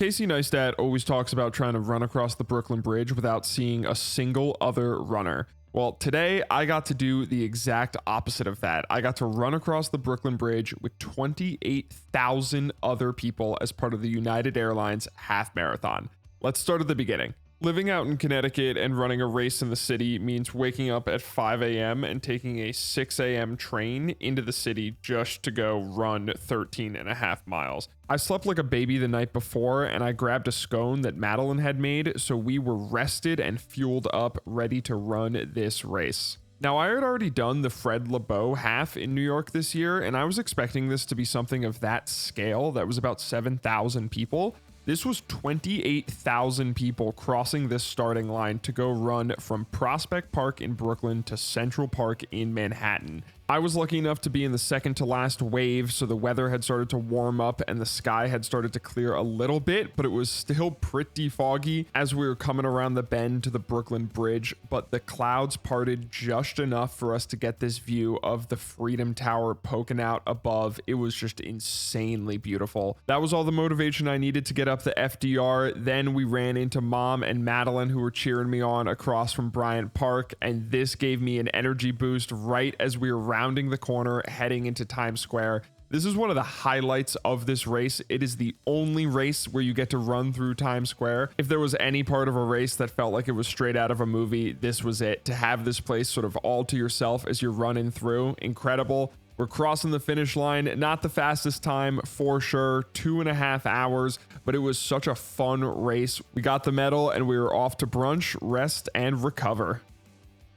Casey Neistat always talks about trying to run across the Brooklyn Bridge without seeing a single other runner. Well, today I got to do the exact opposite of that. I got to run across the Brooklyn Bridge with 28,000 other people as part of the United Airlines half marathon. Let's start at the beginning. Living out in Connecticut and running a race in the city means waking up at 5 a.m. and taking a 6 a.m. train into the city just to go run 13 and a half miles. I slept like a baby the night before, and I grabbed a scone that Madeline had made, so we were rested and fueled up, ready to run this race. Now, I had already done the Fred LeBeau half in New York this year, and I was expecting this to be something of that scale that was about 7,000 people. This was 28,000 people crossing this starting line to go run from Prospect Park in Brooklyn to Central Park in Manhattan. I was lucky enough to be in the second to last wave, so the weather had started to warm up and the sky had started to clear a little bit, but it was still pretty foggy as we were coming around the bend to the Brooklyn Bridge, but the clouds parted just enough for us to get this view of the Freedom Tower poking out above. It was just insanely beautiful. That was all the motivation I needed to get up the FDR. Then we ran into Mom and Madeline, who were cheering me on across from Bryant Park, and this gave me an energy boost right as we were rounding the corner heading into Times Square. This is one of the highlights of this race. It is the only race where you get to run through Times Square. If there was any part of a race that felt like it was straight out of a movie, this was it. To have this place sort of all to yourself as you're running through, incredible. We're crossing the finish line, not the fastest time for sure, 2.5 hours, but it was such a fun race. We got the medal and we were off to brunch, rest, and recover.